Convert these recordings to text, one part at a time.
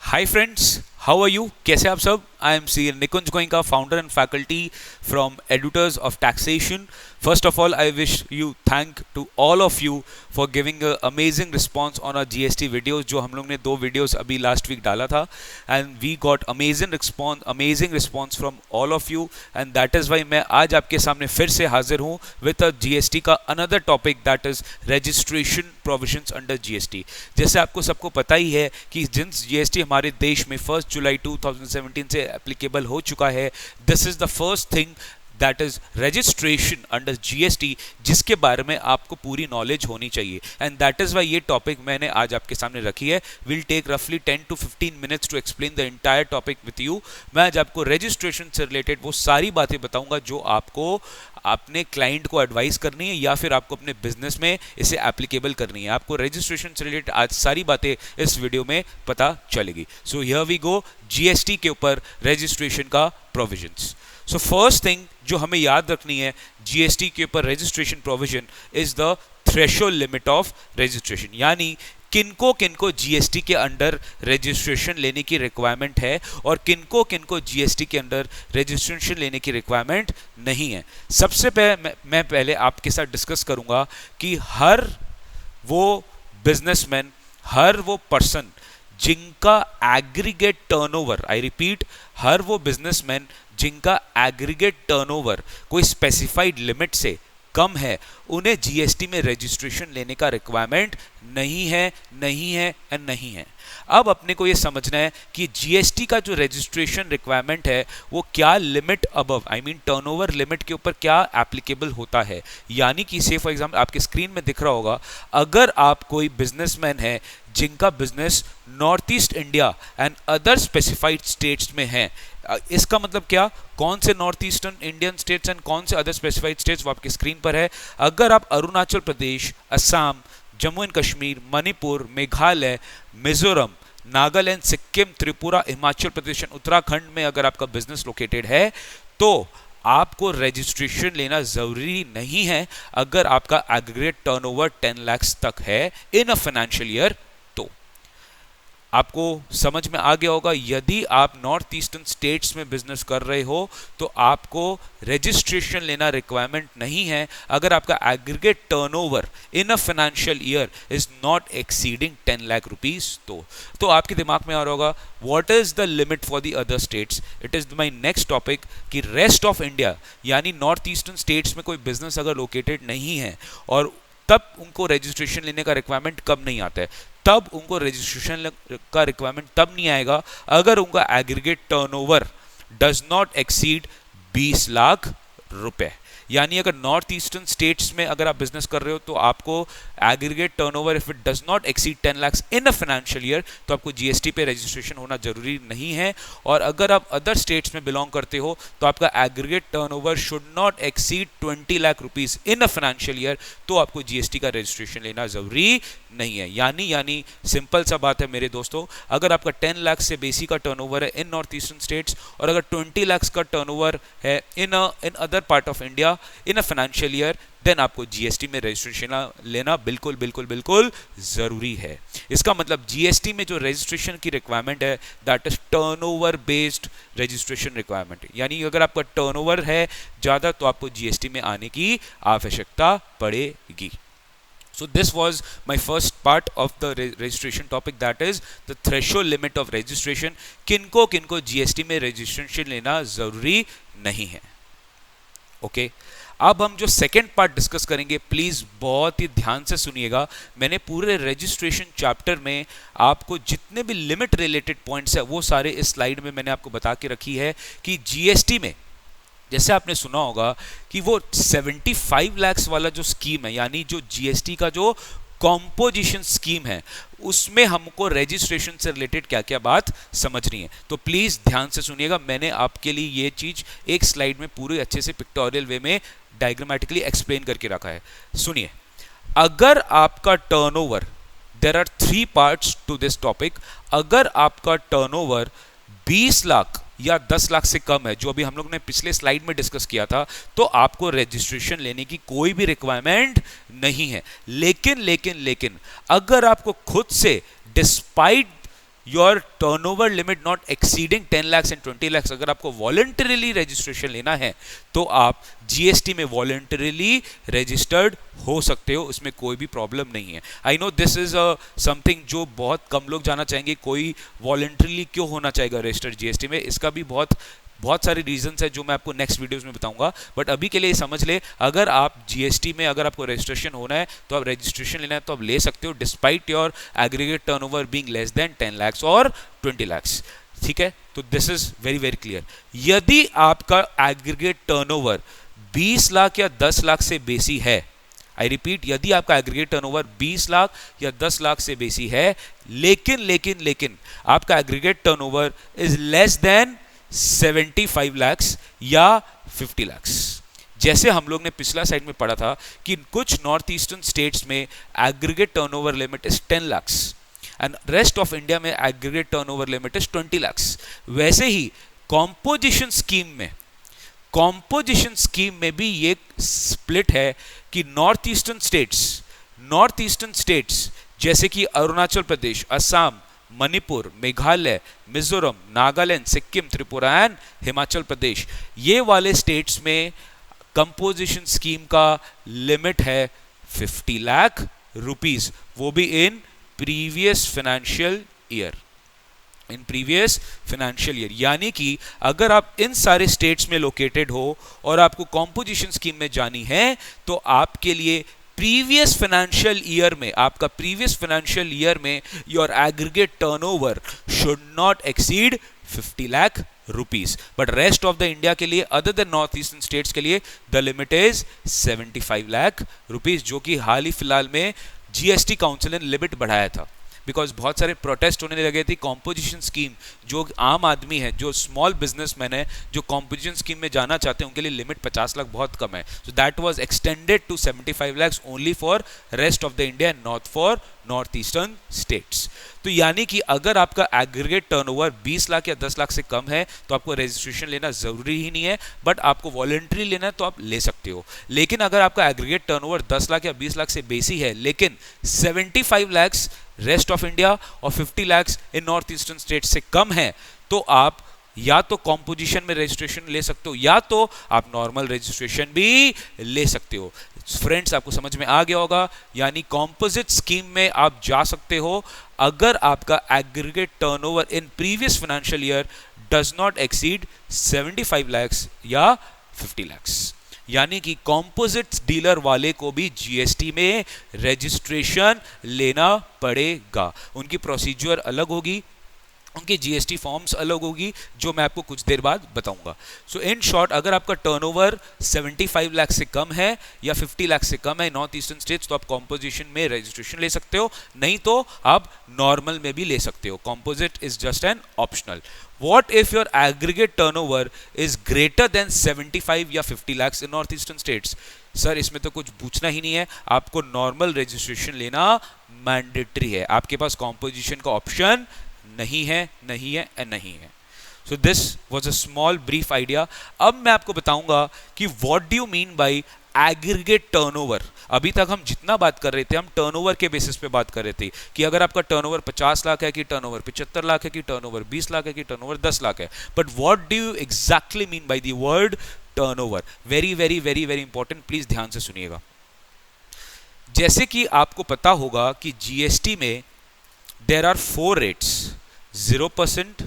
Hi friends, how are you? कैसे आप सब? I am C Nikunj Goenka, founder and faculty from editors of taxation. First of all, I wish you thank to all of you for giving a amazing response on our GST videos. जो हम लोग ने 2 videos अभी last week डाला था, and we got amazing response from all of you, and that is why मैं आज आपके सामने फिर से हाजिर हूँ with a GST का another topic, that is registration provisions under GST. जैसे आपको सबको पता ही है कि जिस GST हमारे देश में 1 जुलाई 2017 से एप्लीकेबल हो चुका है, this is the first thing that is registration under GST, जिसके बारे में आपको पूरी नॉलेज होनी चाहिए. एंड दैट इज वाई ये टॉपिक मैंने आज आपके सामने रखी है. विल टेक रफली 10 to 15 minutes to explain the entire topic with you. मैं आज आपको रजिस्ट्रेशन से रिलेटेड वो सारी बातें बताऊंगा जो आपको अपने क्लाइंट को एडवाइस करनी है या फिर आपको अपने बिजनेस में इसे एप्लीकेबल करनी है. आपको रजिस्ट्रेशन से रिलेटेड आज सारी बातें इस वीडियो में पता चलेगी. So here we go, GST के ऊपर रजिस्ट्रेशन का प्रोविजंस. सो फर्स्ट थिंग जो हमें याद रखनी है जीएसटी के ऊपर registration provision is the threshold limit of registration. यानी किनको जीएसटी के अंडर रजिस्ट्रेशन लेने की रिक्वायरमेंट है और किनको जीएसटी के अंडर रजिस्ट्रेशन लेने की रिक्वायरमेंट नहीं है. सबसे पहले मैं पहले आपके साथ डिस्कस करूंगा कि हर वो बिजनेसमैन, हर वो पर्सन जिनका एग्रीगेट टर्नओवर, आई रिपीट, हर वो बिजनेसमैन जिनका एग्रीगेट टर्नओवर कोई स्पेसिफाइड लिमिट से कम है, उन्हें जीएसटी में रजिस्ट्रेशन लेने का रिक्वायरमेंट नहीं है. अब अपने को ये समझना है कि जीएसटी का जो रजिस्ट्रेशन रिक्वायरमेंट है वो क्या limit above, I mean turnover limit के ऊपर क्या एप्लीकेबल होता है. यानी कि से फॉर एग्जांपल आपके स्क्रीन में दिख रहा होगा, अगर आप कोई बिजनेसमैन है जिनका business north east India and other specified states में है, इसका मतलब क्या, कौन से north eastern Indian states and कौन से अदर स्पेसिफाइड स्टेट्स वो आपकी स्क्रीन पर है. अगर आप अरुणाचल प्रदेश, असम, जम्मू एंड कश्मीर, मणिपुर, मेघालय, मिजोरम, नागालैंड, सिक्किम, त्रिपुरा, हिमाचल प्रदेश एंड उत्तराखंड में अगर आपका बिजनेस लोकेटेड है, तो आपको रजिस्ट्रेशन लेना जरूरी नहीं है अगर आपका एग्रीगेट टर्नओवर 10 लाख तक है इन अ फाइनेंशियल ईयर. आपको समझ में आ गया होगा, यदि आप नॉर्थ ईस्टर्न स्टेट्स में बिजनेस कर रहे हो तो आपको रजिस्ट्रेशन लेना रिक्वायरमेंट नहीं है अगर आपका aggregate turnover in a financial year is not exceeding 10 lakh rupees. तो आपके दिमाग में आ रहा होगा, what is the limit for the other states. It is my next topic कि रेस्ट ऑफ इंडिया यानी नॉर्थ ईस्टर्न स्टेट्स में कोई बिजनेस अगर लोकेटेड नहीं है और तब उनको रजिस्ट्रेशन लेने का रिक्वायरमेंट कब नहीं आता है, तब उनको रजिस्ट्रेशन का रिक्वायरमेंट तब नहीं आएगा अगर उनका aggregate turnover does not exceed 20 lakh रुपए. यानी अगर नॉर्थ ईस्टर्न स्टेट्स में अगर आप बिजनेस कर रहे हो तो आपको aggregate turnover if it does not exceed 10 lakh in a financial year तो आपको जीएसटी पे रजिस्ट्रेशन होना जरूरी नहीं है. और अगर आप अदर स्टेट्स में बिलोंग करते हो तो आपका aggregate turnover should not exceed 20 lakh rupees in a financial year, तो आपको जीएसटी का रजिस्ट्रेशन लेना जरूरी नहीं है. यानी सिंपल सा बात है मेरे दोस्तों, अगर आपका 10 लाख से बेसी का टर्नओवर है इन नॉर्थ ईस्टर्न स्टेट्स और अगर 20 लाख का टर्नओवर है in other part of India in a financial year, then आपको जीएसटी में रजिस्ट्रेशन लेना बिल्कुल जरूरी है. इसका मतलब जीएसटी में जो रजिस्ट्रेशन की रिक्वायरमेंट है that is turnover based registration requirement. यानी अगर आपका टर्नओवर है ज्यादा तो आपको जीएसटी में आने की आवश्यकता पड़ेगी. So this was my first part of the registration topic, that is the threshold limit of registration. किनको जीएसटी में रजिस्ट्रेशन लेना जरूरी नहीं है. ओके, अब हम जो सेकेंड पार्ट डिस्कस करेंगे, प्लीज बहुत ही ध्यान से सुनिएगा. मैंने पूरे रजिस्ट्रेशन चैप्टर में आपको जितने भी लिमिट रिलेटेड पॉइंट्स है वो सारे इस स्लाइड में मैंने आपको बता के रखी है कि जीएसटी में जैसे आपने सुना होगा कि वो 75 लाख वाला जो स्कीम है, यानी जो जीएसटी का जो कॉम्पोजिशन स्कीम है, उसमें हमको रजिस्ट्रेशन से रिलेटेड क्या क्या बात समझनी है. तो प्लीज ध्यान से सुनिएगा, मैंने आपके लिए ये चीज एक स्लाइड में पूरे अच्छे से पिक्टोरियल वे में डायग्रामेटिकली एक्सप्लेन करके रखा है. सुनिए, अगर आपका turnover, there are 3 parts to this topic, अगर आपका टर्नओवर 20 लाख या 10 लाख से कम है, जो अभी हम लोग ने पिछले स्लाइड में डिस्कस किया था, तो आपको रजिस्ट्रेशन लेने की कोई भी रिक्वायरमेंट नहीं है. लेकिन अगर आपको खुद से despite your turnover limit not exceeding 10 lakhs and 20 lakhs, अगर आपको वॉलंटरीली रजिस्ट्रेशन लेना है तो आप जीएसटी में वॉलंटरीली रजिस्टर्ड हो सकते हो, इसमें कोई भी प्रॉब्लम नहीं है। I know this is something जो बहुत कम लोग जाना चाहेंगे, कोई वॉलंटरीली क्यों होना चाहेगा रजिस्टर्ड जीएसटी में, इसका भी बहुत सारे रीजंस है जो मैं आपको नेक्स्ट वीडियोस में बताऊंगा। बट अभी के लिए समझ ले, अगर आप जीएसटी में अगर आपको रजिस्ट्रेशन होना है तो आप रजिस्ट्रेशन लेना है तो आप ले सकते हो, despite your aggregate turnover being less than 10 lakhs और 20 lakhs। ठीक है, तो this is very very clear. यदि आपका एग्रीगेट टर्नओवर 20 लाख या 10 लाख से बेसी है, आई रिपीट, यदि आपका एग्रीगेट टर्नओवर 20 लाख या 10 लाख से बेसी है, लेकिन आपका aggregate turnover is less than 75 lakhs या 50 lakhs। जैसे हम लोग ने पिछला साइड में पढ़ा था कि कुछ नॉर्थ ईस्टर्न स्टेट्स में aggregate turnover limit is 10 lakhs and rest of India में aggregate turnover limit is 20 lakhs। वैसे ही कॉम्पोजिशन स्कीम में भी ये स्प्लिट है कि नॉर्थ ईस्टर्न स्टेट्स जैसे कि अरुणाचल प्रदेश, असम, मणिपुर, मेघालय, मिजोरम, नागालैंड, सिक्किम, त्रिपुरा एंड हिमाचल प्रदेश, ये वाले स्टेट्स में कंपोजिशन स्कीम का लिमिट है 50 लाख रुपीस, वो भी इन प्रीवियस फाइनेंशियल ईयर। यानी कि अगर आप इन सारे स्टेट्स में लोकेटेड हो और आपको कंपोजिशन स्कीम में जानी है तो आपके लिए प्रीवियस फाइनेंशियल ईयर में your aggregate turnover should not exceed 50 lakh rupees. But rest of the India के लिए, other than north eastern states के लिए, the limit is 75 lakh rupees, जो कि हाल ही फिलहाल में जीएसटी काउंसिल ने लिमिट बढ़ाया था, बिकॉज बहुत सारे प्रोटेस्ट होने लगे थे। कॉम्पोजिशन स्कीम, जो आम आदमी है, जो स्मॉल बिजनेसमैन है, जो कॉम्पोजिशन स्कीम में जाना चाहते हैं, उनके लिए लिमिट 50 लाख बहुत कम है। So that was extended to 75 lakhs only for rest of the India and not for north eastern states. तो यानी कि अगर आपका एग्रीगेट टर्नओवर 20 लाख या 10 लाख से कम है तो आपको रजिस्ट्रेशन लेना जरूरी ही नहीं है, बट आपको वॉलंटरी लेना है तो आप ले सकते हो। लेकिन अगर आपका एग्रीगेट टर्नओवर 10 लाख या 20 लाख से बेसी है, लेकिन 75 lakhs रेस्ट ऑफ इंडिया और 50 lakhs इन नॉर्थ ईस्टर्न स्टेट से कम है, तो आप या तो कॉम्पोजिशन में रजिस्ट्रेशन ले सकते हो या तो आप नॉर्मल रजिस्ट्रेशन भी ले सकते हो। फ्रेंड्स, आपको समझ में आ गया होगा, यानी कॉम्पोजिट स्कीम में आप जा सकते हो अगर आपका aggregate turnover in previous financial year does not exceed 75 lakhs या 50 lakhs। यानी कि कॉम्पोजिट डीलर वाले को भी जीएसटी में रजिस्ट्रेशन लेना पड़ेगा। उनकी प्रोसीजर अलग होगी, उनके जीएसटी फॉर्म्स अलग होगी, जो मैं आपको कुछ देर बाद बताऊंगा। सो इन शॉर्ट, अगर आपका टर्नओवर 75 लाख से कम है या 50 लाख से कम है नॉर्थ ईस्टर्न स्टेट्स, तो आप कॉम्पोजिशन में रजिस्ट्रेशन ले सकते हो, नहीं तो आप नॉर्मल में भी ले सकते हो। Composite is just an optional. What if your aggregate turnover is greater than 75 या 50 lakhs in north eastern states? Sir, इसमें तो कुछ पूछना ही नहीं है, आपको नॉर्मल रजिस्ट्रेशन लेना मैंडेटरी है। आपके पास कॉम्पोजिशन का ऑप्शन नहीं है। So this was a small brief idea. अब मैं आपको बताऊंगा कि what do you mean by aggregate turnover. अभी तक हम जितना बात कर रहे थे, हम टर्नओवर के बेसिस पे बात कर रहे थे कि अगर आपका टर्नओवर 50 लाख है कि टर्नओवर 75 लाख है कि टर्नओवर 20 लाख है कि टर्नओवर 10 लाख है। But what do you exactly mean by the word turnover? Very very very very important, please ध्यान से सुनिएगा। जैसे कि आपको पता होगा कि जीएसटी में there are 4 rates, 0%,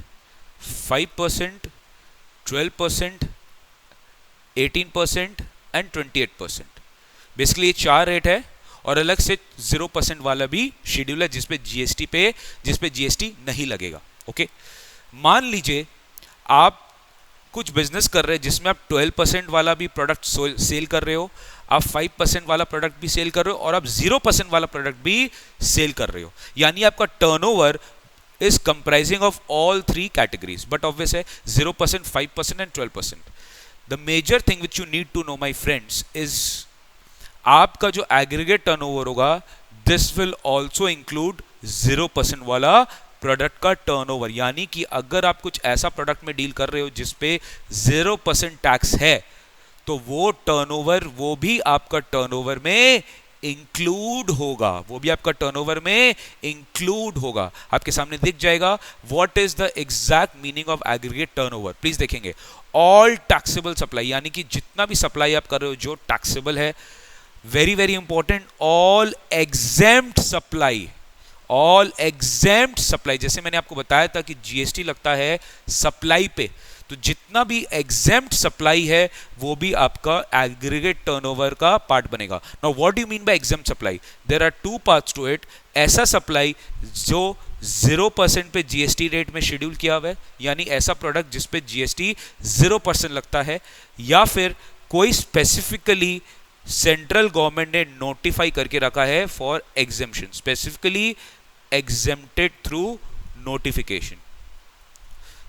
5%, 12%, 18% and 28%। Basically ये 4 रेट है और अलग से 0% वाला भी शेड्यूल है जिसपे जीएसटी नहीं लगेगा। ओके, मान लीजिए आप कुछ बिजनेस कर रहे हैं जिसमें आप 12% वाला भी प्रोडक्ट सेल कर रहे हो, आप 5% वाला प्रोडक्ट भी सेल कर रहे हो और आप 0% वाला प्रोडक्ट भी सेल कर रहे हो। यानी आपका turnover is comprising of all 3 categories, but obvious है 0%, 5% and 12%. The major thing which you need to know, my friends, is आपका जो aggregate turnover होगा, this will also include 0% वाला प्रोडक्ट का टर्नओवर। यानी कि अगर आप कुछ ऐसा प्रोडक्ट में डील कर रहे हो जिसपे 0% टैक्स है, तो वो टर्नओवर, वो भी आपका टर्नओवर में इंक्लूड होगा, वो भी आपका टर्नओवर में इंक्लूड होगा। आपके सामने दिख जाएगा what is the exact meaning of aggregate turnover. Please देखेंगे, ऑल टैक्सेबल सप्लाई, यानी कि जितना भी सप्लाई आप कर रहे हो जो टैक्सेबल है, very very important, all exempt supply, all exempt supply. जैसे मैंने आपको बताया था कि जीएसटी लगता है सप्लाई पे, तो जितना भी एग्जेम्प्ट सप्लाई है वो भी आपका एग्रीगेट टर्नओवर का पार्ट बनेगा। Now what do you mean by exempt supply? There are two parts to it. ऐसा सप्लाई जो 0% पे जीएसटी रेट में शेड्यूल किया हुआ है, यानी ऐसा प्रोडक्ट जिस पे जीएसटी 0% लगता है, या फिर कोई स्पेसिफिकली सेंट्रल गवर्नमेंट ने नोटिफाई करके रखा है for exemption, specifically exempted through notification,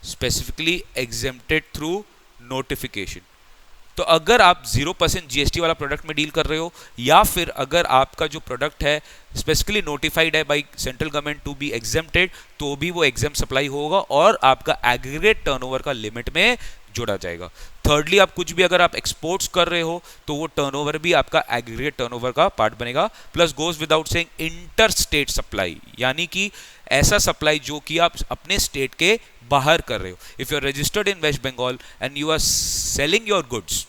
specifically exempted through notification. तो अगर आप 0% जीएसटी वाला प्रोडक्ट में डील कर रहे हो, या फिर अगर आपका जो प्रोडक्ट है स्पेसिफिकली नोटिफाइड है by central government to be exempted, तो भी वो एग्जेम्प्ट सप्लाई होगा और आपका एग्रीगेट टर्नओवर का लिमिट में जोड़ा जाएगा। थर्डली, आप कुछ भी अगर आप एक्सपोर्ट्स कर रहे हो तो वो टर्नओवर भी आपका एग्रीगेट टर्नओवर का पार्ट बनेगा। Plus goes without saying inter state supply, यानी कि ऐसा सप्लाई जो कि आप अपने स्टेट के बाहर कर रहे हो। If you are registered in West Bengal and you are selling your goods,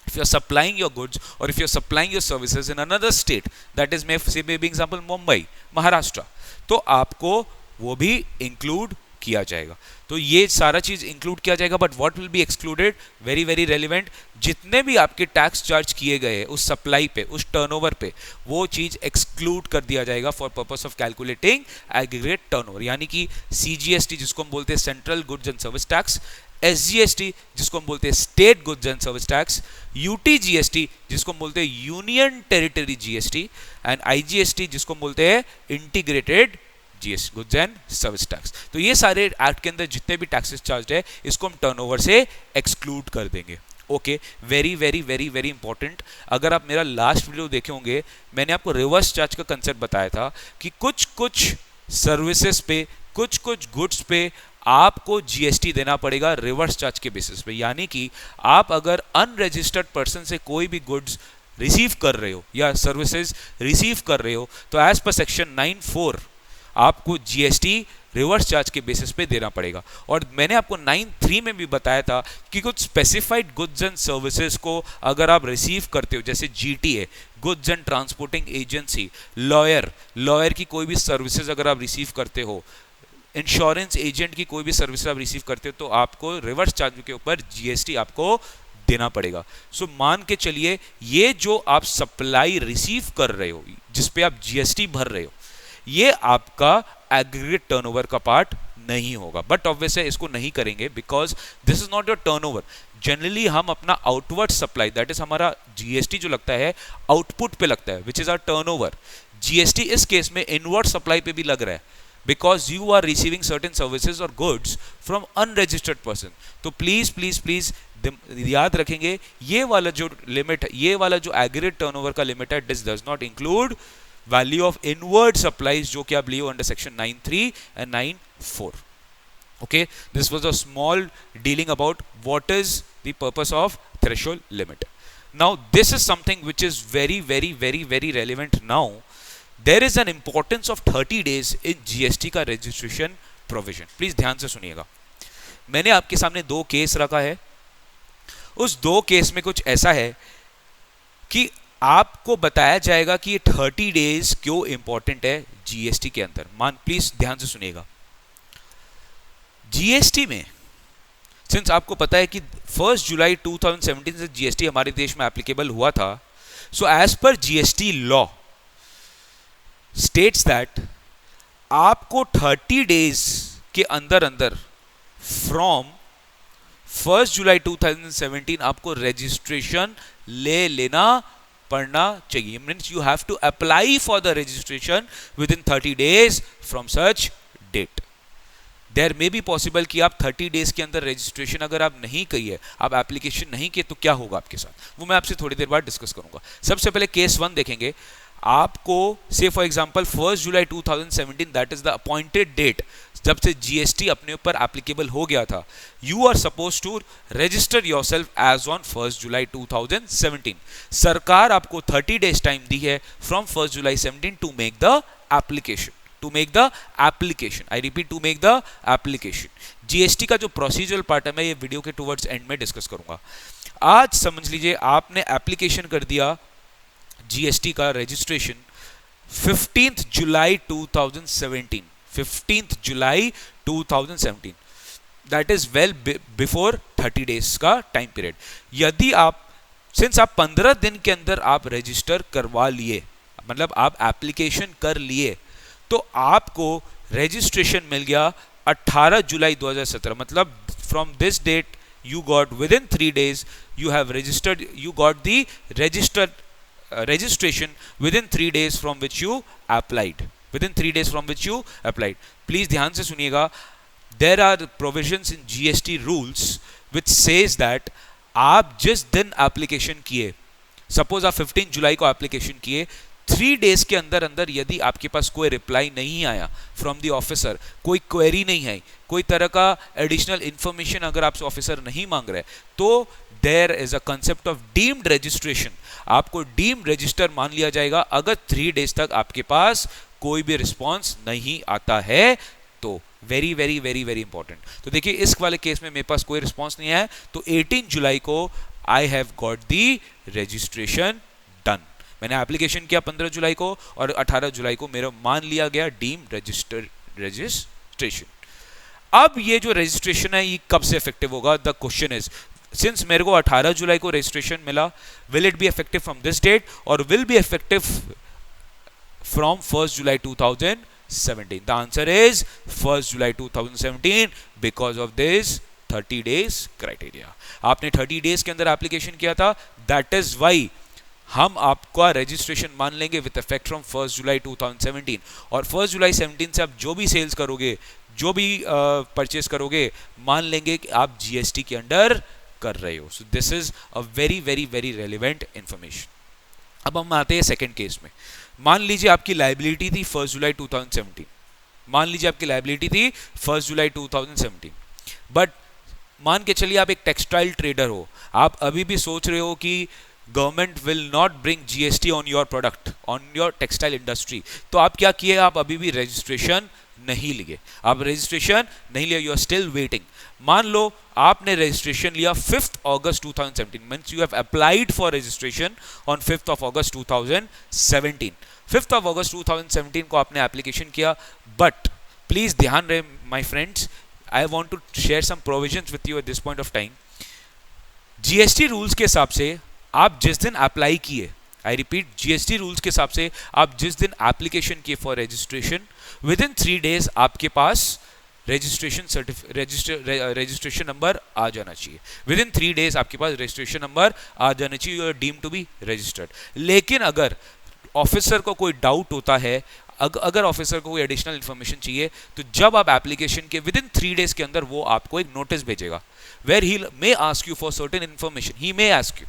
if you are supplying your goods or if you are supplying your services in another state, that is may be example Mumbai, Maharashtra, तो आपको वो भी include किया जाएगा। तो ये सारा चीज इंक्लूड किया जाएगा। But what will be excluded, very very relevant, जितने भी आपके टैक्स चार्ज किए गए उस सप्लाई पे, उस टर्नओवर पे, वो चीज एक्सक्लूड कर दिया जाएगा for purpose of calculating aggregate turnover. यानी कि सीजीएसटी जिसको हम बोलते हैं central goods and service tax, SGST जिसको हम बोलते हैं state goods and service tax, UTGST जिसको हम बोलते हैं union territory GST, and IGST जिसको हम बोलते हैं integrated GST goods and service tax. तो ये सारे एक्ट के अंदर जितने भी टैक्सेस चार्ज है इसको हम टर्नओवर से एक्सक्लूड कर देंगे। Okay, very very very very important. अगर आप मेरा लास्ट वीडियो देखे होंगे, मैंने आपको रिवर्स चार्ज का कंसेप्ट बताया था कि कुछ कुछ सर्विसेज पे, कुछ कुछ गुड्स पे आपको जीएसटी देना पड़ेगा रिवर्स चार्ज के बेसिस पे। यानी कि आप अगर अनरजिस्टर्ड पर्सन से कोई भी गुड्स रिसीव कर रहे हो या सर्विसेज रिसीव कर रहे हो, तो एज पर सेक्शन 9(4) आपको जीएसटी रिवर्स चार्ज के बेसिस पे देना पड़ेगा। और मैंने आपको 9(3) में भी बताया था कि कुछ स्पेसिफाइड गुड्स एंड सर्विसेज को अगर आप रिसीव करते हो, जैसे GTA, goods and transporting agency, lawyer की कोई भी सर्विसेज अगर आप रिसीव करते हो, इंश्योरेंस एजेंट की कोई भी सर्विस आप रिसीव करते हो, तो आपको रिवर्स चार्ज के ऊपर जीएसटी आपको देना पड़ेगा। सो मान के चलिए ये जो आप सप्लाई रिसीव कर रहे हो, जिस पे आप जीएसटी भर रहे हो, ये आपका एग्रीगेट टर्नओवर का पार्ट नहीं होगा। बट ऑब्वियसली इसको नहीं करेंगे because this is not your turnover. Generally हम अपना आउटवर्ड सप्लाई, दैट इज हमारा जीएसटी जो लगता है आउटपुट पे लगता है, which is our turnover. GST इस केस में इनवर्ड सप्लाई पे भी लग रहा है because you are receiving certain services or goods from unregistered person। तो प्लीज प्लीज प्लीज याद रखेंगे ये वाला जो लिमिट है, ये वाला जो एग्रीगेट टर्नओवर का लिमिट है, this does not include value of inward supplies जो कि आप लिए under section 9(3) and 9(4). Okay, this was a small dealing about what is the purpose of threshold limit. Now this is something which is very very very very relevant now. There is an importance of 30 days in GST का registration provision। Please ध्यान से सुनिएगा। मैंने आपके सामने 2 case रखा है। उस 2 केस में कुछ ऐसा है कि आपको बताया जाएगा कि ये 30 डेज क्यों इंपॉर्टेंट है जीएसटी के अंदर। प्लीज ध्यान से सुनिएगा। जीएसटी में सिंस आपको पता है कि 1 जुलाई 2017 से जीएसटी हमारे देश में एप्लीकेबल हुआ था, so as per GST law states that आपको 30 डेज के अंदर अंदर फ्रॉम 1 जुलाई 2017 आपको रजिस्ट्रेशन ले लेना पड़ना चाहिए। Means you have to apply for the registration within 30 days from such date. There may be possible कि आप 30 डेज के अंदर रजिस्ट्रेशन अगर आप नहीं की है, आप एप्लीकेशन नहीं किए, तो क्या होगा आपके साथ, वो मैं आपसे थोड़ी देर बाद डिस्कस करूंगा। सबसे पहले केस 1 देखेंगे। आपको से for example 1 July 2017 that is the appointed date जब से जीएसटी अपने ऊपर एप्लीकेबल हो गया था, you are suppose to register yourself as on 1 जुलाई 2017। सरकार आपको 30 डेज टाइम दी है फ्रॉम 1 जुलाई 17 to make the application, to make the application, I repeat to make the application. GST का जो प्रोसीजरल पार्ट है मैं ये वीडियो के टुवर्ड्स एंड में डिस्कस करूंगा। आज समझ लीजिए आपने एप्लीकेशन कर दिया जीएसटी का registration 15th July 2017, 15th July 2017, that is well before 30 days का टाइम पीरियड। यदि आप सिंस आप 15 दिन के अंदर आप रजिस्टर करवा लिए, मतलब आप एप्लीकेशन कर लिए, तो आपको रजिस्ट्रेशन मिल गया 18 जुलाई 2017, मतलब from this date you got within 3 days you have registered, you got the registered registration within 3 days from which you applied, within 3 days from which you applied। please ध्यान से सुनिएगा, there are provisions in GST rules which says that आप जिस दिन application किए, suppose आप 15 जुलाई को application किए, 3 डेज के अंदर अंदर यदि आपके पास कोई रिप्लाई नहीं आया फ्रॉम द ऑफिसर, कोई क्वेरी नहीं आई, कोई तरह का एडिशनल इंफॉर्मेशन अगर आपसे ऑफिसर नहीं मांग रहे, तो there is a concept of deemed registration, आपको डीम्ड रजिस्टर मान लिया जाएगा अगर 3 डेज तक आपके पास कोई भी रिस्पॉन्स नहीं आता है तो। Very very very very important. तो देखिए इस वाले केस में मेरे पास कोई रिस्पॉन्स नहीं आया, तो 18 जुलाई को I have got the registration done. मैंने एप्लीकेशन किया 15 जुलाई को और 18 जुलाई को मेरा मान लिया गया डीम्ड रजिस्ट्रेशन। अब ये जो रजिस्ट्रेशन है ये कब से इफेक्टिव होगा? द क्वेश्चन इज, सिंस मेरे को 18 जुलाई को रजिस्ट्रेशन मिला, will it be effective from this date और will be effective from 1 July 2017? The answer is 1 July 2017 because of this 30 days criteria. आपने 30 डेज के अंदर एप्लीकेशन किया था, दैट इज वाई हम आपका रजिस्ट्रेशन मान लेंगे विद इफेक्ट फ्रॉम 1 जुलाई 2017। और 1 जुलाई 17 से आप जो भी सेल्स करोगे, जो भी परचेस करोगे, मान लेंगे कि आप जीएसटी के अंडर कर रहे हो। So this is a very very very relevant information. अब हम आते हैं सेकंड केस में। मान लीजिए आपकी लायबिलिटी थी 1 जुलाई 2017, मान लीजिए आपकी लायबिलिटी थी 1 जुलाई 2017, बट मान के चलिए आप एक टेक्सटाइल ट्रेडर हो, आप अभी भी सोच रहे हो कि government will not bring GST on your product, on your textile industry, तो आप क्या किए? आप अभी भी रजिस्ट्रेशन नहीं लिए, आप रजिस्ट्रेशन नहीं लिया, यू आर स्टिल वेटिंग। मान लो आपने रजिस्ट्रेशन लिया 5th अगस्त 2017, means you have applied for registration on 5th of अगस्त 2017। 5th ऑफ अगस्त 2017 को आपने एप्लीकेशन किया, बट प्लीज ध्यान रहे my friends, I want to share some provisions with you at this point of time. GST rules के हिसाब से आप जिस दिन अप्लाई किए, आई रिपीट जीएसटी रूल्स के हिसाब से आप जिस दिन एप्लीकेशन किए for registration, with in 3 days आपके पास रजिस्ट्रेशन नंबर आ जाना चाहिए। विद इन 3 डेज आपके पास रजिस्ट्रेशन नंबर आ जाना चाहिए, you are deemed to be registered. लेकिन अगर ऑफिसर को कोई डाउट होता है, अगर ऑफिसर को कोई एडिशनल इन्फॉर्मेशन चाहिए, तो जब आप एप्लीकेशन के विद इन 3 डेज के अंदर वो आपको एक नोटिस भेजेगा, where he may ask you for certain information, he may ask you,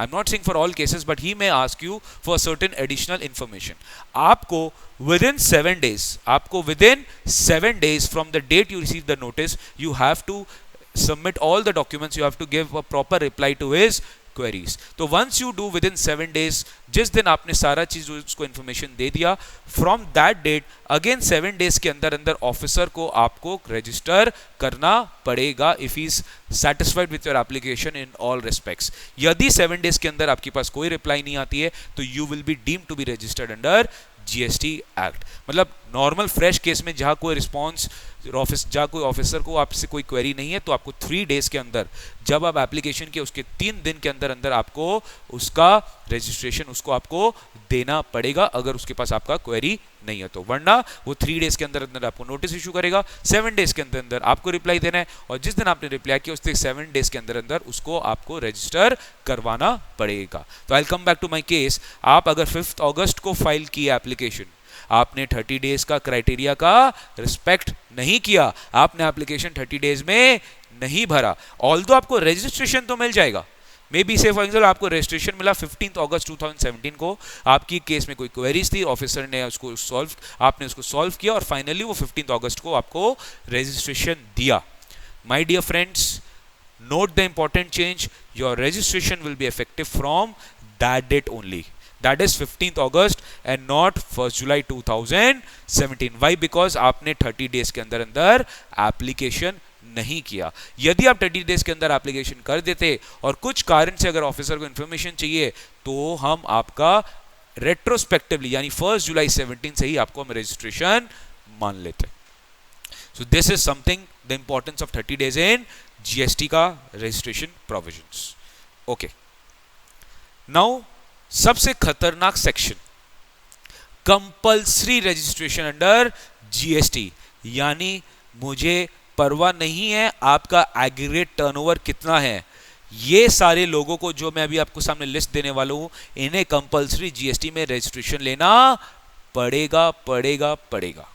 I'm not saying for all cases, but he may ask you for certain additional information. आपको within 7 days, आपको within 7 days from the date you receive the notice, you have to submit all the documents, you have to give a proper reply to his queries. तो once you do within 7 days, जिस दिन आपने सारा चीज उसको information दे दिया, from that date again 7 days के अंदर अंदर ऑफिसर को आपको रजिस्टर करना पड़ेगा if he is satisfied with your application in all respects. यदि 7 डेज के अंदर आपके पास कोई रिप्लाई नहीं आती है, तो you will be deemed to be registered under GST act. मतलब नॉर्मल फ्रेश केस में जहां कोई रिस्पॉन्स जहाँ कोई ऑफिसर को आपसे कोई क्वेरी नहीं है, तो आपको 3 डेज के अंदर, जब आप एप्लीकेशन के उसके 3 दिन के अंदर अंदर आपको उसका रजिस्ट्रेशन उसको आपको देना पड़ेगा, अगर उसके पास आपका क्वेरी नहीं है तो। वरना वो 3 डेज के अंदर अंदर आपको नोटिस इशू करेगा, 7 डेज के अंदर अंदर आपको रिप्लाई देना है, और जिस दिन आपने रिप्लाई किया उसके 7 डेज के अंदर अंदर उसको आपको रजिस्टर करवाना पड़ेगा। तो I come back to my case. आप अगर 5th अगस्त को फाइल किया एप्लीकेशन, आपने 30 डेज का क्राइटेरिया का रिस्पेक्ट नहीं किया, आपने एप्लीकेशन 30 डेज में नहीं भरा, ऑल्दो आपको रजिस्ट्रेशन तो मिल जाएगा, मे बी से फॉर एग्जाम्पल आपको रजिस्ट्रेशन मिला 15 अगस्त 2017 को, आपकी केस में कोई क्वेरीज थी, ऑफिसर ने उसको आपने उसको सॉल्व किया और फाइनली वो 15 अगस्त को आपको रजिस्ट्रेशन दिया. My dear friends, note the important change. Your registration will be effective from that date only, that is 15th August and not 1st July 2017. Why? Because आपने 30 days के अंदर अंदर एप्लीकेशन नहीं किया. यदि आप 30 डेज के अंदर एप्लीकेशन कर देते और कुछ कारण से अगर ऑफिसर को इंफॉर्मेशन चाहिए तो हम आपका रेट्रोस्पेक्टिवली यानी 1st जुलाई 17 से ही आपको हम रजिस्ट्रेशन मान लेते. So this is something the importance of 30 days in GST का रजिस्ट्रेशन प्रोविजंस. ओके, नाउ सबसे खतरनाक section, compulsory registration under GST. यानी मुझे परवाह नहीं है आपका एग्रीगेट टर्नओवर कितना है, ये सारे लोगों को जो मैं अभी आपको सामने लिस्ट देने वाला हूं, इन्हें कंपल्सरी जीएसटी में रजिस्ट्रेशन लेना पड़ेगा पड़ेगा पड़ेगा.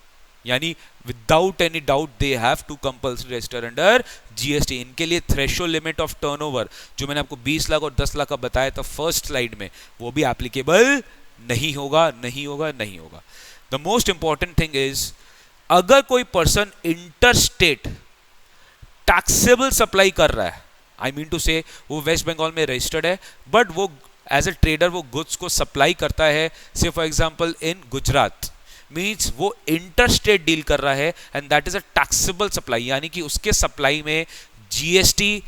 यानी without any doubt they have to compulsory register under GST. इनके लिए थ्रेशोल्ड लिमिट ऑफ टर्नओवर जो मैंने आपको 20 लाख और 10 लाख का बताया था फर्स्ट स्लाइड में, वो भी एप्लीकेबल नहीं होगा, नहीं होगा, नहीं होगा. The most important thing is, अगर कोई पर्सन इंटरस्टेट टैक्सेबल सप्लाई कर रहा है, आई मीन टू से वो वेस्ट बंगाल में रजिस्टर्ड है बट वो एज ए ट्रेडर वो गुड्स को सप्लाई करता है, से for example in Gujarat, means वो इंटरस्टेट डील कर रहा है and that is a taxable supply. यानी कि उसके सप्लाई में जीएसटी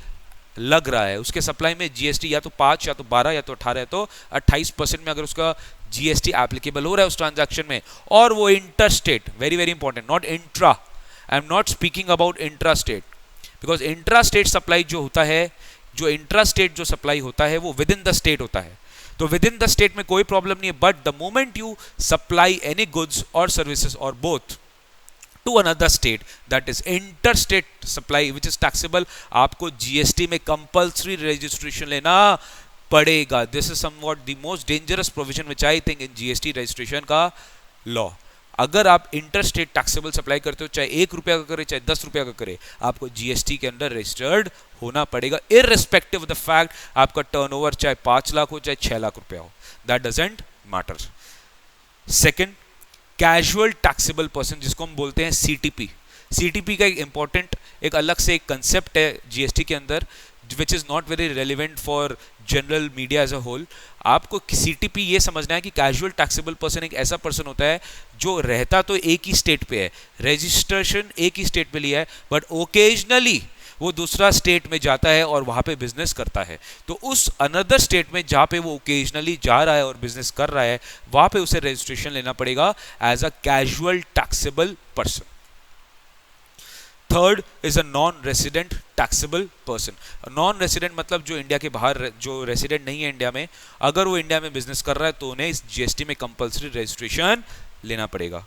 लग रहा है, उसके सप्लाई में जीएसटी या तो 5 या तो 12 या तो 18 या तो 28% में अगर उसका जीएसटी एप्लीकेबल हो रहा है उस ट्रांजैक्शन में, और वो interstate, very very important, not intra, I am not speaking about intra state, because intra state supply जो होता है, जो इंट्रा स्टेट जो सप्लाई होता है वो विद इन द स्टेट होता है, तो विद इन द स्टेट में कोई प्रॉब्लम नहीं है. But the moment you supply any goods और सर्विसेज और both to another state, that is interstate supply which is taxable, आपको जीएसटी में कंपल्सरी रजिस्ट्रेशन लेना पड़ेगा. This is somewhat the most dangerous provision which I think in GST registration का law. अगर आप interstate taxable supply करते हो, चाहे 1 रुपया का करे चाहे 10 रुपया का करे, आपको जीएसटी के अंदर रजिस्टर्ड होना पड़ेगा, इररिस्पेक्टिव ऑफ द फैक्ट आपका टर्नओवर चाहे 5 लाख हो चाहे 6 लाख रुपया हो, that doesn't matter. Second, casual taxable person जिसको हम बोलते हैं सीटीपी. सीटीपी का एक इंपॉर्टेंट, एक अलग से एक कंसेप्ट है जीएसटी के अंदर which is not very relevant for general media as a whole. आपको सीटीपी ये समझना है कि कैजुअल टैक्सेबल पर्सन एक ऐसा पर्सन होता है जो रहता तो एक ही स्टेट पे है, रजिस्ट्रेशन एक ही स्टेट पे लिया है, बट ओकेजनली वो दूसरा स्टेट में जाता है और वहाँ पे बिजनेस करता है. तो उस अनदर स्टेट में जहाँ पे वो ओकेजनली जा रहा है और बिजनेस कर रहा है, वहाँ पे उसे रजिस्ट्रेशन लेना पड़ेगा as a casual taxable person. Third is a non resident taxable person. Non resident मतलब जो इंडिया के बाहर, जो रेसिडेंट नहीं है इंडिया में, अगर वो इंडिया में बिजनेस कर रहा है तो उन्हें इस जीएसटी में कंपल्सरी रजिस्ट्रेशन लेना पड़ेगा.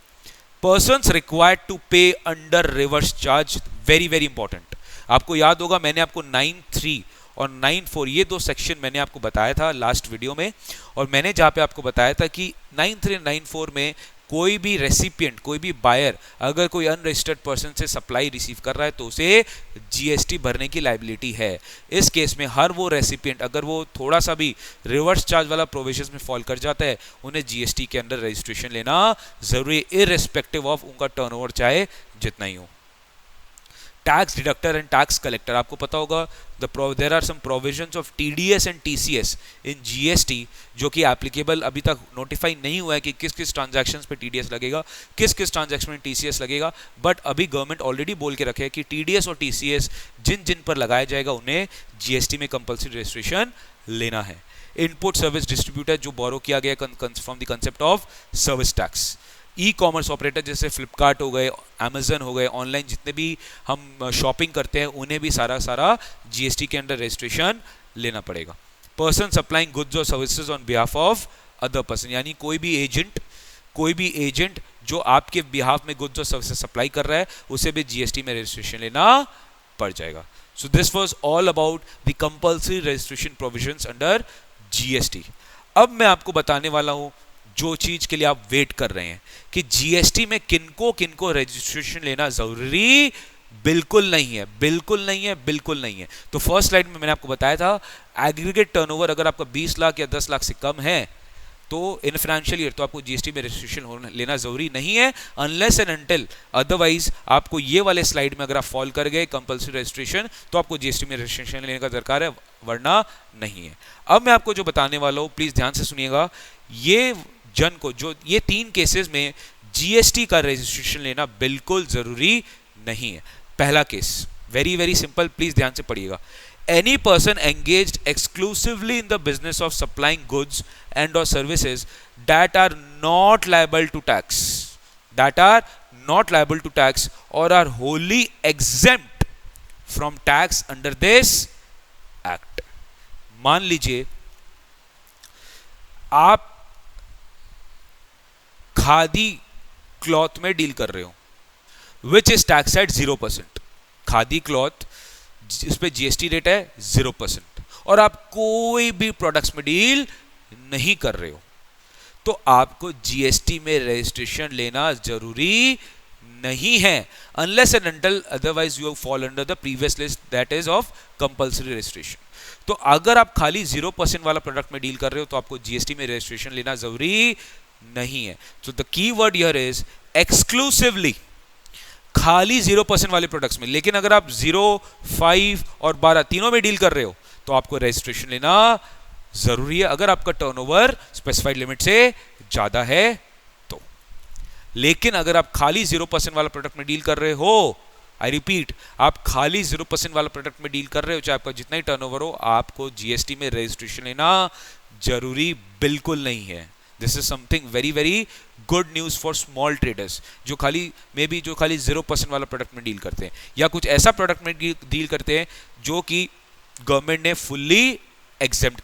पर्सन्स रिक्वायर्ड टू पे under reverse charge, very very important. आपको याद होगा मैंने आपको 9.3 और 9.4 ये 2 सेक्शन मैंने आपको बताया था लास्ट वीडियो में, और मैंने जहाँ पे आपको बताया था कि 9.3 और 9.4 में कोई भी रेसिपिएंट, कोई भी बायर अगर कोई अनरजिस्टर्ड पर्सन से सप्लाई रिसीव कर रहा है तो उसे जीएसटी भरने की लायबिलिटी है. इस केस में हर वो रेसिपिएंट अगर वो थोड़ा सा भी रिवर्स चार्ज वाला प्रोविजंस में फॉल कर जाता है, उन्हें जीएसटी के अंदर रजिस्ट्रेशन लेना जरूरी है, इररिस्पेक्टिव ऑफ उनका टर्नओवर चाहे जितना ही हो. Tax deductor and tax collector, आपको पता होगा there are some provisions of TDS and TCS in GST जो कि एप्लीकेबल अभी तक नोटिफाई नहीं हुआ है कि किस किस ट्रांजैक्शंस पे टीडीएस लगेगा, किस किस ट्रांजैक्शन में टीसीएस लगेगा. बट अभी गवर्नमेंट ऑलरेडी बोल के रखे है कि टीडीएस और टीसीएस जिन जिन पर लगाया जाएगा उन्हें जीएसटी में कंपल्सरी रजिस्ट्रेशन लेना है. इनपुट सर्विस डिस्ट्रीब्यूटर जो बोरो किया गया from the concept of service tax. E commerce operator जैसे फ्लिपकार्ट हो गए, अमेजन हो गए, ऑनलाइन जितने भी हम शॉपिंग करते हैं उन्हें भी सारा जीएसटी के अंडर रजिस्ट्रेशन लेना पड़ेगा. पर्सन सप्लाइंग गुड्स और services on behalf of other person, यानी कोई भी एजेंट जो आपके बिहाफ में गुड्स और सर्विसेज सप्लाई कर रहा है उसे भी जीएसटी में रजिस्ट्रेशन लेना पड़ जाएगा. So this was all about the compulsory registration provisions under GST. अब मैं आपको बताने वाला हूं जो चीज के लिए आप वेट कर रहे हैं कि जीएसटी में किनको किनको रजिस्ट्रेशन लेना जरूरी बिल्कुल नहीं है, बिल्कुल नहीं है, बिल्कुल नहीं है। तो फर्स्ट स्लाइड में मैंने आपको बताया था एग्रीगेट टर्नओवर अगर आपका 20 लाख या 10 लाख से कम है तो इन फाइनेंशियल ईयर तो आपको जीएसटी में रजिस्ट्रेशन लेना जरूरी नहीं है, अनलेस एंड अनटिल अदरवाइज आपको ये वाले स्लाइड में अगर आप फॉल कर गए कंपल्सरी रजिस्ट्रेशन तो आपको जीएसटी में रजिस्ट्रेशन लेने का दरकार है, वरना नहीं है। अब मैं आपको जो बताने वाला हूँ प्लीज ध्यान से सुनिएगा, ये जन को जो ये 3 केसेस में जीएसटी का रजिस्ट्रेशन लेना बिल्कुल जरूरी नहीं है। पहला case very very simple, please ध्यान से पढ़िएगा। Any person engaged exclusively in the business of supplying goods and or services that are not liable to tax, or are wholly exempt from tax under this act। मान लीजिए आप khadi cloth में deal कर रहे हो which is tax at 0%। Khadi cloth इस पे GST rate है 0% और आप कोई भी प्रोडक्ट्स में डील नहीं कर रहे हो तो आपको जीएसटी में रजिस्ट्रेशन लेना जरूरी नहीं है, unless and until otherwise you fall under the previous list that is of compulsory registration. तो अगर आप खाली 0% वाला प्रोडक्ट में डील कर रहे हो तो आपको जीएसटी में रजिस्ट्रेशन लेना जरूरी नहीं है। तो the key word here is exclusively, खाली 0% वाले प्रोडक्ट्स में। लेकिन अगर आप 0, 5 और 12 तीनों में डील कर रहे हो तो आपको रजिस्ट्रेशन लेना जरूरी है अगर आपका टर्नओवर स्पेसिफाइड लिमिट से ज्यादा है तो। लेकिन अगर आप खाली 0% वाला प्रोडक्ट में डील कर रहे हो, आई रिपीट, आप खाली 0% वाला प्रोडक्ट में डील कर रहे हो चाहे आपका जितना ही टर्नओवर हो, आपको जीएसटी में रजिस्ट्रेशन लेना जरूरी बिल्कुल नहीं है। This is something very very good news for small traders जो खाली 0% वाला प्रोडक्ट में डील करते हैं या कुछ ऐसा प्रोडक्ट में डील करते हैं जो कि गवर्नमेंट ने फुल्ली एग्जेम्प्ट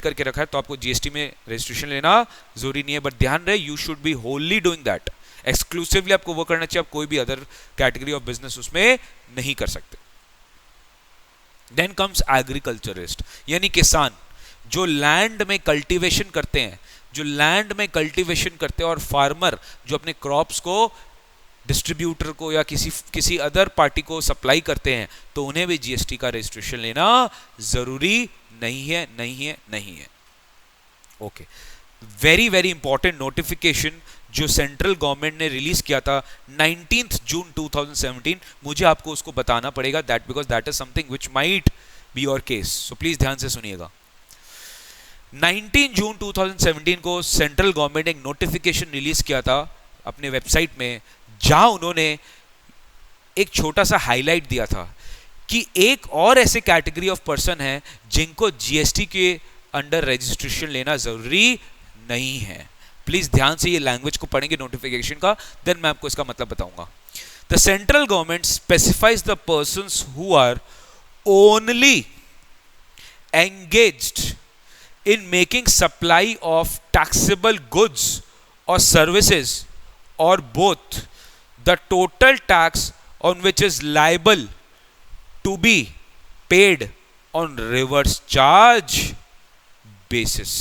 करके रखा है, तो आपको जीएसटी में रजिस्ट्रेशन लेना जरूरी नहीं है। बट ध्यान रहे, you should be Holi doing that, exclusively आपको वो करना चाहिए, आप कोई भी अदर कैटेगरी ऑफ बिजनेस उसमें नहीं कर सकते। देन कम्स एग्रीकल्चरिस्ट यानी किसान जो लैंड में कल्टीवेशन करते हैं, और फार्मर जो अपने क्रॉप्स को डिस्ट्रीब्यूटर को या किसी अदर पार्टी को सप्लाई करते हैं तो उन्हें भी जीएसटी का रजिस्ट्रेशन लेना जरूरी नहीं है। Okay, very very important notification जो सेंट्रल गवर्नमेंट ने रिलीज किया था 19 जून 2017, मुझे आपको उसको बताना पड़ेगा because that is something which might be your case, so please ध्यान से सुनिएगा। 19 जून 2017 को सेंट्रल गवर्नमेंट ने एक नोटिफिकेशन रिलीज किया था अपने वेबसाइट में जहां उन्होंने एक छोटा सा हाईलाइट दिया था कि एक और ऐसे कैटेगरी ऑफ पर्सन है जिनको जीएसटी के अंडर रजिस्ट्रेशन लेना जरूरी नहीं है। प्लीज ध्यान से ये लैंग्वेज को पढ़ेंगे नोटिफिकेशन का, देन मैं आपको इसका मतलब बताऊंगा। The central government specifies the persons who are only engaged in making supply of taxable goods or services or both, the total tax on which is liable to be paid on reverse charge basis।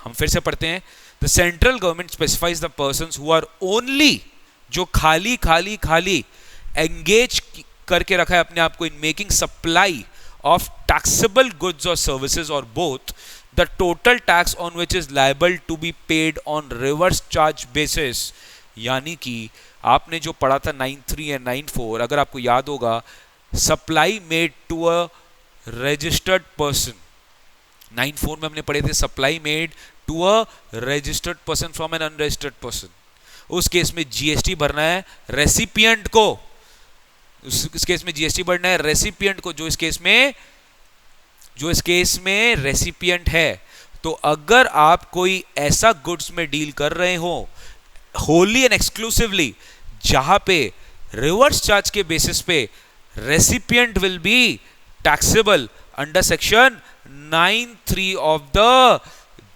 हम फिर से पढ़ते हैं, the central government specifies the persons who are only, जो खाली engage करके रखा है अपने आप को in making supply of taxable goods or services or both, the total tax on which is liable to be paid on reverse charge basis। यानी कि आपने जो पढ़ा था 9.3 या 9.4, अगर आपको याद होगा, supply made to a registered person, 9.4 में हमने पढ़े थे supply made to a registered person from an unregistered person. उस केस में जीएसटी भरना है रेसिपिएंट को, इस केस में जीएसटी भरना है रेसिपिएंट को, जो इस केस में रेसिपिएंट है। तो अगर आप कोई ऐसा गुड्स में डील कर रहे हो होली एंड एक्सक्लूसिवली जहां पे रिवर्स चार्ज के बेसिस पे recipient will be taxable under section 9(3) of the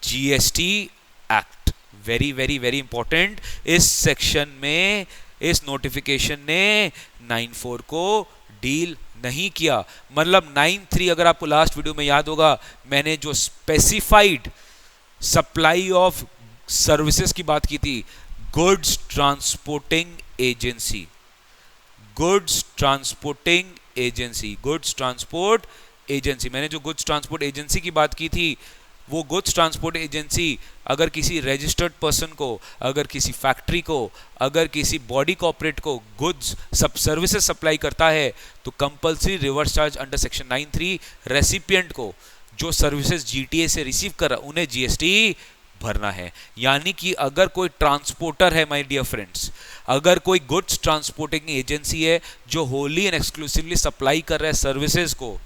GST act. Very very very important, इस सेक्शन में इस नोटिफिकेशन ने 9(4) को डील नहीं किया। मतलब 9(3) अगर आपको लास्ट वीडियो में याद होगा, मैंने जो स्पेसिफाइड सप्लाई ऑफ सर्विसेज की बात की थी, goods transporting agency, goods transporting agency, goods transport agency. मैंने जो गुड्स ट्रांसपोर्ट एजेंसी की बात की थी, वो गुड्स ट्रांसपोर्ट एजेंसी अगर किसी रजिस्टर्ड पर्सन को, अगर किसी फैक्ट्री को, अगर किसी बॉडी कॉर्पोरेट को गुड्स सब सर्विसेज सप्लाई करता है तो compulsory reverse charge under section 93 recipient को, जो सर्विसेज जीटीए से रिसीव कर रहा, उन्हें जीएसटी भरना है। यानी कि अगर कोई ट्रांसपोर्टर है, माय डियर फ्रेंड्स, अगर कोई गुड्स ट्रांसपोर्टिंग एजेंसी है जो होली एंड एक्सक्लूसिवली सप्लाई कर रहा है सर्विसेज को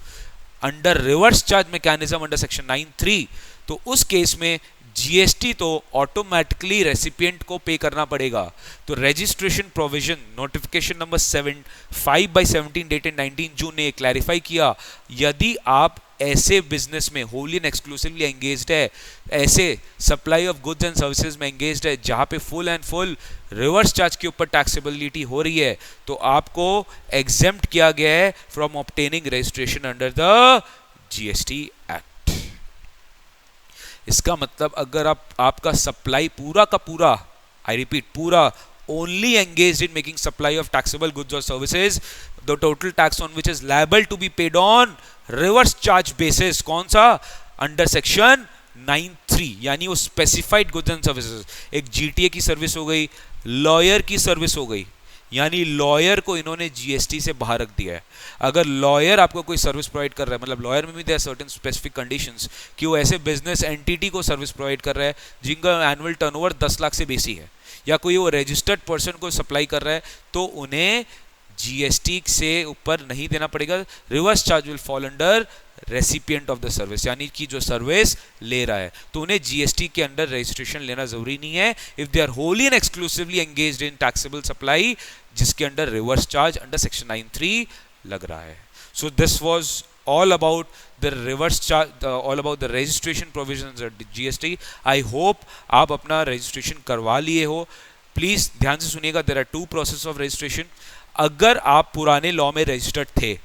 under reverse charge mechanism under section 93, तो उस केस में जीएसटी तो ऑटोमेटिकली रेसिपिएंट को पे करना पड़ेगा। तो registration provision notification number 5/17 dated 19 जून ने क्लैरिफाई किया, यदि आप ऐसे बिजनेस में होली एंड एक्सक्लूसिवली एंगेज्ड है, ऐसे supply of goods and services में एंगेज्ड है जहां पे full and full reverse charge के ऊपर टैक्सेबिलिटी हो रही है, तो आपको एग्जेम्प्ट किया गया है from obtaining registration under the GST act. इसका मतलब अगर आपका सप्लाई पूरा का पूरा, आई रिपीट पूरा, only engaged in making supply of taxable goods or services, the total tax on which is liable to be paid on reverse charge basis, कौन सा, अंडर सेक्शन 93, यानी वो स्पेसिफाइड गुड्स एंड सर्विसेज। एक GTA की service हो गई, lawyer की service हो गई, यानी लॉयर को इन्होंने जीएसटी से बाहर रख दिया है। अगर लॉयर आपको कोई सर्विस प्रोवाइड कर रहा है, मतलब लॉयर में भी there are certain specific conditions कि वो ऐसे बिजनेस एंटिटी को सर्विस प्रोवाइड कर रहा है जिनका एनुअल टर्नओवर 10 लाख से बेसी है, या कोई वो रजिस्टर्ड पर्सन को सप्लाई कर रहा है, तो उन्हें जीएसटी से ऊपर नहीं देना पड़ेगा। Reverse charge will fall under recipient of the service, यानी कि जो सर्विस ले रहा है, तो उन्हें जीएसटी के अंडर रजिस्ट्रेशन लेना जरूरी नहीं है if they are wholly and exclusively engaged in taxable supply जिसके under reverse charge under section 93 लग रहा है। So this was all about the reverse charge, all about the registration provisions at GST. I hope आप अपना registration करवा लिए हो। Please ध्यान से सुनिएगा, there are two process of registration. अगर आप पुराने लॉ में रजिस्टर्ड थे,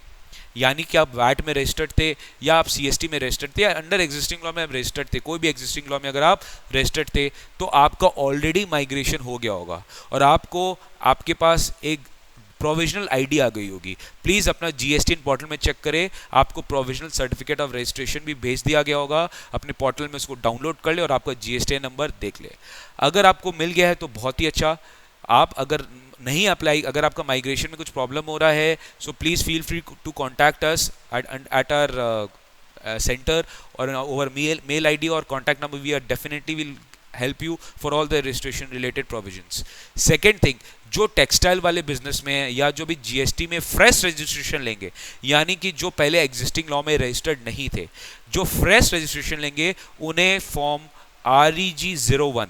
यानी कि आप वैट में रजिस्टर्ड थे, या आप सीएसटी में रजिस्टर्ड थे, या अंडर एग्जिस्टिंग लॉ में आप रजिस्टर्ड थे, कोई भी एग्जिस्टिंग लॉ में अगर आप रजिस्टर्ड थे, तो आपका ऑलरेडी माइग्रेशन हो गया होगा और आपको आपके पास एक प्रोविजनल आईडी आ गई होगी। प्लीज अपना जीएसटी पोर्टल में चेक करें, आपको प्रोविजनल सर्टिफिकेट ऑफ रजिस्ट्रेशन भी भेज दिया गया होगा, अपने पोर्टल में उसको डाउनलोड कर ले और आपका जीएसटी नंबर देख ले। अगर आपको मिल गया है तो बहुत ही अच्छा। आप अगर नहीं अप्लाई, अगर आपका माइग्रेशन में कुछ प्रॉब्लम हो रहा है, so please feel free to contact us at our centre और ओवर मेल आईडी और contact number. We are definitely will help you for all the registration related provisions. Second thing, जो textile वाले business में है या जो भी GST में फ्रेश रजिस्ट्रेशन लेंगे, यानी कि जो पहले एग्जिस्टिंग लॉ में रजिस्टर्ड नहीं थे, जो फ्रेश रजिस्ट्रेशन लेंगे उन्हें फॉर्म REG 01,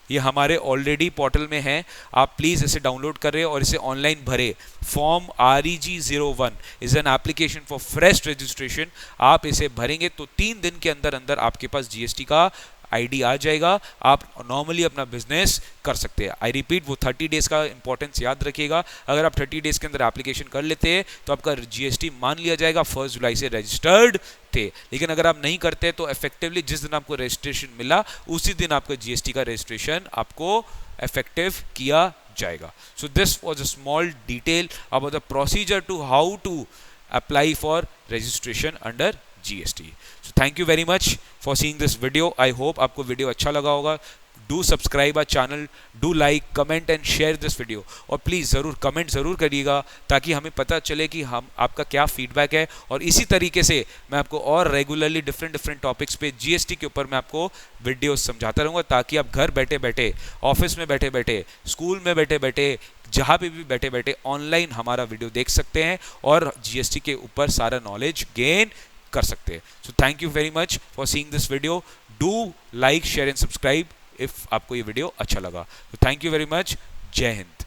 ये हमारे ऑलरेडी पोर्टल में है, आप प्लीज़ इसे डाउनलोड करें और इसे ऑनलाइन भरें। Form REG 01 is an application for fresh registration. आप इसे भरेंगे तो 3 दिन के अंदर अंदर आपके पास जीएसटी का आईडी आ जाएगा, आप नॉर्मली अपना बिजनेस कर सकते हैं। आई रिपीट, वो 30 डेज का इंपॉर्टेंस याद रखिएगा। अगर आप 30 डेज के अंदर एप्लीकेशन कर लेते हैं तो आपका जीएसटी मान लिया जाएगा 1 जुलाई से रजिस्टर्ड थे। लेकिन अगर आप नहीं करते तो इफेक्टिवली जिस दिन आपको रजिस्ट्रेशन मिला उसी दिन आपका जीएसटी का रजिस्ट्रेशन आपको इफेक्टिव किया जाएगा। So this was a small detail about the procedure to how to apply for registration under GST. So thank you very much for seeing this video. I hope आपको video अच्छा लगा होगा। Do subscribe our channel, do like, comment and share this video. और please ज़रूर comment ज़रूर करिएगा ताकि हमें पता चले कि हम आपका क्या फीडबैक है। और इसी तरीके से मैं आपको और रेगुलरली डिफरेंट टॉपिक्स पे जीएसटी के ऊपर मैं आपको वीडियोस समझाता रहूँगा ताकि आप घर बैठे बैठे, ऑफिस में बैठे बैठे, स्कूल में बैठे बैठे, जहाँ पे भी बैठे बैठे ऑनलाइन हमारा वीडियो देख सकते हैं और जीएसटी के ऊपर सारा नॉलेज गेन कर सकते हैं। So thank you very much for seeing this video. Do like, share and subscribe if आपको ये वीडियो अच्छा लगा। तो थैंक यू वेरी मच। जय हिंद।